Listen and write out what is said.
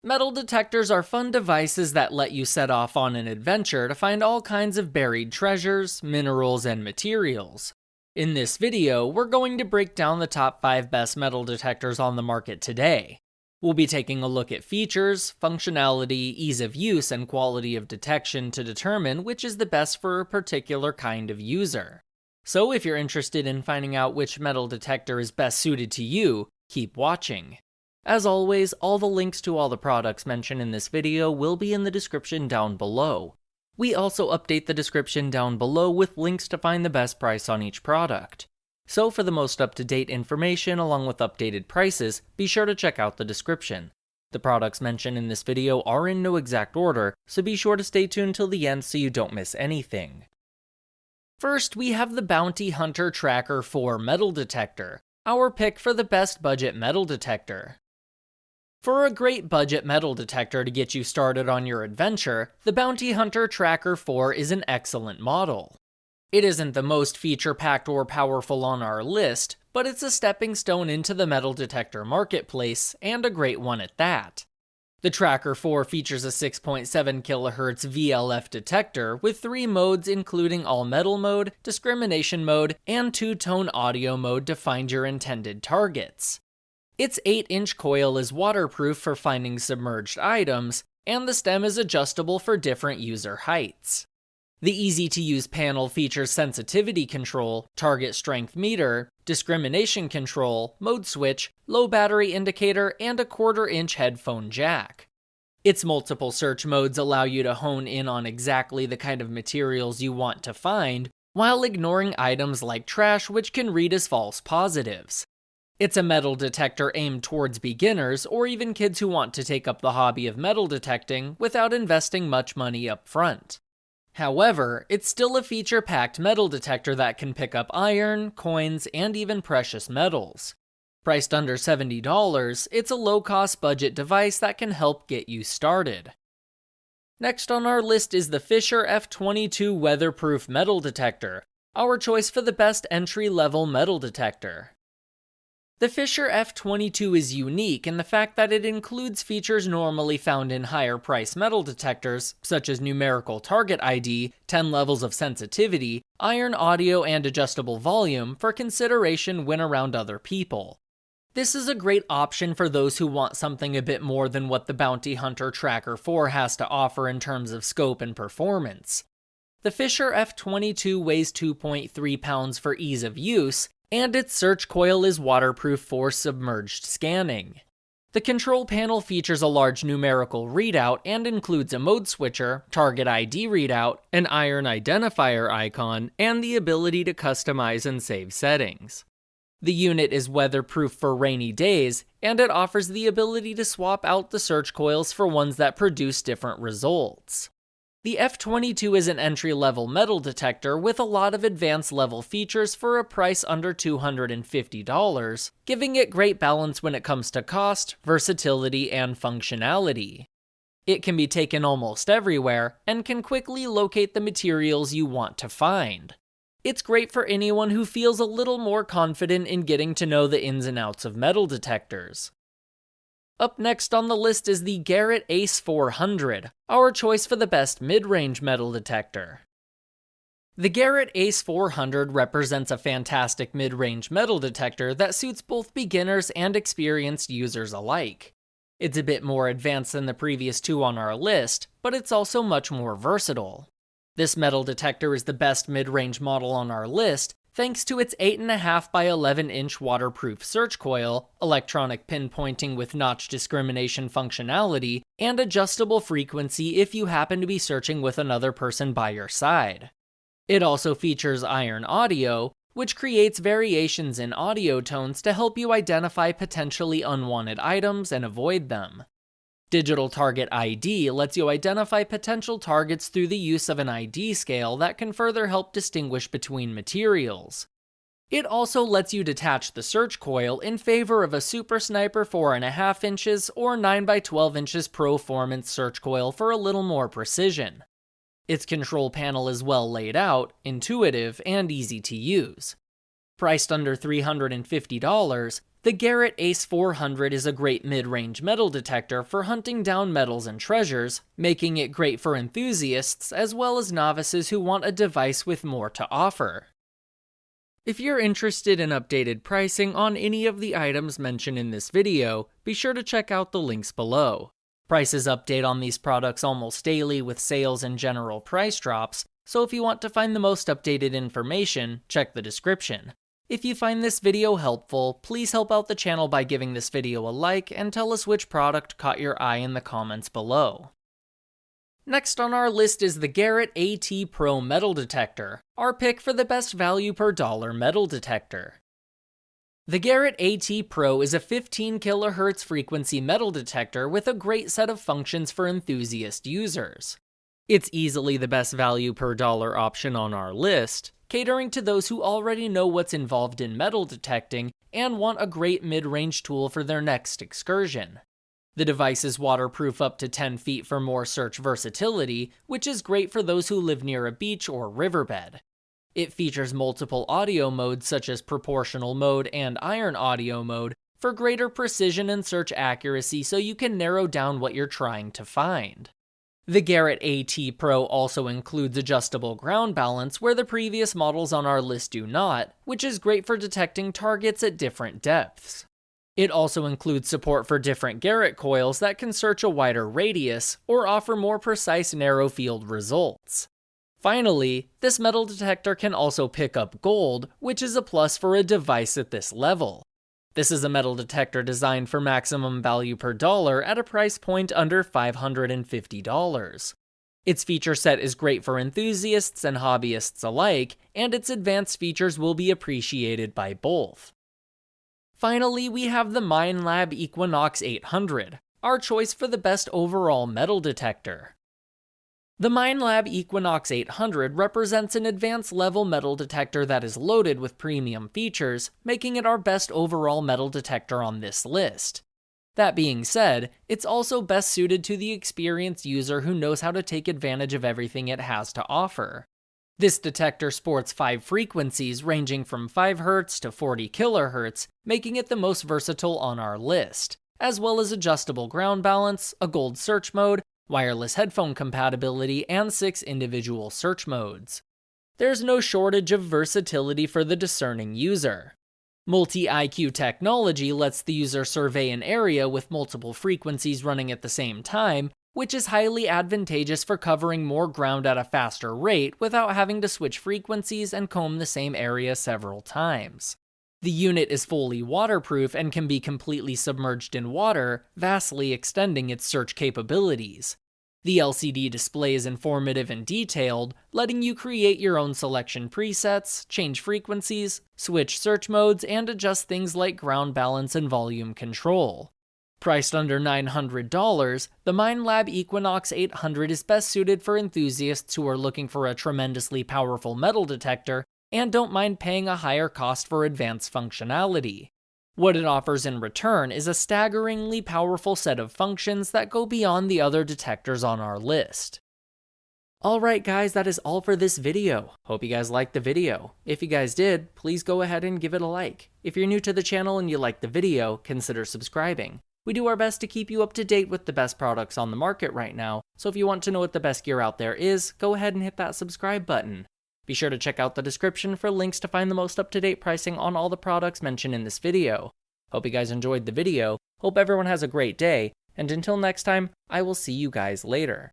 Metal detectors are fun devices that let you set off on an adventure to find all kinds of buried treasures, minerals, and materials. In this video, we're going to break down the top 5 best metal detectors on the market today. We'll be taking a look at features, functionality, ease of use, and quality of detection to determine which is the best for a particular kind of user. So if you're interested in finding out which metal detector is best suited to you, keep watching. As always, all the links to all the products mentioned in this video will be in the description down below. We also update the description down below with links to find the best price on each product. So for the most up-to-date information along with updated prices, be sure to check out the description. The products mentioned in this video are in no exact order, so be sure to stay tuned till the end so you don't miss anything. First, we have the Bounty Hunter Tracker 4 metal detector, our pick for the best budget metal detector. For a great budget metal detector to get you started on your adventure, the Bounty Hunter Tracker 4 is an excellent model. It isn't the most feature-packed or powerful on our list, but it's a stepping stone into the metal detector marketplace, and a great one at that. The Tracker 4 features a 6.7 kHz VLF detector with 3 modes including all metal mode, discrimination mode, and 2-tone audio mode to find your intended targets. Its 8-inch coil is waterproof for finding submerged items, and the stem is adjustable for different user heights. The easy-to-use panel features sensitivity control, target strength meter, discrimination control, mode switch, low battery indicator, and a 1/4-inch headphone jack. Its multiple search modes allow you to hone in on exactly the kind of materials you want to find, while ignoring items like trash which can read as false positives. It's a metal detector aimed towards beginners or even kids who want to take up the hobby of metal detecting without investing much money up front. However, it's still a feature-packed metal detector that can pick up iron, coins, and even precious metals. Priced under $70, it's a low-cost budget device that can help get you started. Next on our list is the Fisher F22 Weatherproof metal detector, our choice for the best entry-level metal detector. The Fisher F22 is unique in the fact that it includes features normally found in higher price metal detectors, such as numerical target ID, 10 levels of sensitivity, iron audio, and adjustable volume for consideration when around other people. This is a great option for those who want something a bit more than what the Bounty Hunter Tracker 4 has to offer in terms of scope and performance. The Fisher F22 weighs 2.3 pounds for ease of use, and its search coil is waterproof for submerged scanning. The control panel features a large numerical readout and includes a mode switcher, target ID readout, an iron identifier icon, and the ability to customize and save settings. The unit is weatherproof for rainy days, and it offers the ability to swap out the search coils for ones that produce different results. The F22 is an entry-level metal detector with a lot of advanced level features for a price under $250, giving it great balance when it comes to cost, versatility, and functionality. It can be taken almost everywhere, and can quickly locate the materials you want to find. It's great for anyone who feels a little more confident in getting to know the ins and outs of metal detectors. Up next on the list is the Garrett Ace 400, our choice for the best mid-range metal detector. The Garrett Ace 400 represents a fantastic mid-range metal detector that suits both beginners and experienced users alike. It's a bit more advanced than the previous 2 on our list, but it's also much more versatile. This metal detector is the best mid-range model on our list, thanks to its 8.5 by 11-inch waterproof search coil, electronic pinpointing with notch discrimination functionality, and adjustable frequency if you happen to be searching with another person by your side. It also features iron audio, which creates variations in audio tones to help you identify potentially unwanted items and avoid them. Digital Target ID lets you identify potential targets through the use of an ID scale that can further help distinguish between materials. It also lets you detach the search coil in favor of a Super Sniper 4.5 inches or 9 by 12 inches Performance search coil for a little more precision. Its control panel is well laid out, intuitive, and easy to use. Priced under $350, The Garrett Ace 400 is a great mid-range metal detector for hunting down metals and treasures, making it great for enthusiasts as well as novices who want a device with more to offer. If you're interested in updated pricing on any of the items mentioned in this video, be sure to check out the links below. Prices update on these products almost daily with sales and general price drops, so if you want to find the most updated information, check the description. If you find this video helpful, please help out the channel by giving this video a like and tell us which product caught your eye in the comments below. Next on our list is the Garrett AT Pro Metal Detector, our pick for the best value per dollar metal detector. The Garrett AT Pro is a 15 kHz frequency metal detector with a great set of functions for enthusiast users. It's easily the best value per dollar option on our list, catering to those who already know what's involved in metal detecting and want a great mid-range tool for their next excursion. The device is waterproof up to 10 feet for more search versatility, which is great for those who live near a beach or riverbed. It features multiple audio modes such as proportional mode and iron audio mode for greater precision and search accuracy so you can narrow down what you're trying to find. The Garrett AT Pro also includes adjustable ground balance where the previous models on our list do not, which is great for detecting targets at different depths. It also includes support for different Garrett coils that can search a wider radius or offer more precise narrow field results. Finally, this metal detector can also pick up gold, which is a plus for a device at this level. This is a metal detector designed for maximum value per dollar at a price point under $550. Its feature set is great for enthusiasts and hobbyists alike, and its advanced features will be appreciated by both. Finally, we have the Minelab Equinox 800, our choice for the best overall metal detector. The Minelab Equinox 800 represents an advanced level metal detector that is loaded with premium features, making it our best overall metal detector on this list. That being said, it's also best suited to the experienced user who knows how to take advantage of everything it has to offer. This detector sports 5 frequencies ranging from 5 Hz to 40 kHz, making it the most versatile on our list, as well as adjustable ground balance, a gold search mode, wireless headphone compatibility, and 6 individual search modes. There's no shortage of versatility for the discerning user. Multi-IQ technology lets the user survey an area with multiple frequencies running at the same time, which is highly advantageous for covering more ground at a faster rate without having to switch frequencies and comb the same area several times. The unit is fully waterproof and can be completely submerged in water, vastly extending its search capabilities. The LCD display is informative and detailed, letting you create your own selection presets, change frequencies, switch search modes, and adjust things like ground balance and volume control. Priced under $900, the Minelab Equinox 800 is best suited for enthusiasts who are looking for a tremendously powerful metal detector and don't mind paying a higher cost for advanced functionality. What it offers in return is a staggeringly powerful set of functions that go beyond the other detectors on our list. Alright guys, that is all for this video. Hope you guys liked the video. If you guys did, please go ahead and give it a like. If you're new to the channel and you liked the video, consider subscribing. We do our best to keep you up to date with the best products on the market right now, so if you want to know what the best gear out there is, go ahead and hit that subscribe button. Be sure to check out the description for links to find the most up-to-date pricing on all the products mentioned in this video. Hope you guys enjoyed the video, hope everyone has a great day, and until next time, I will see you guys later.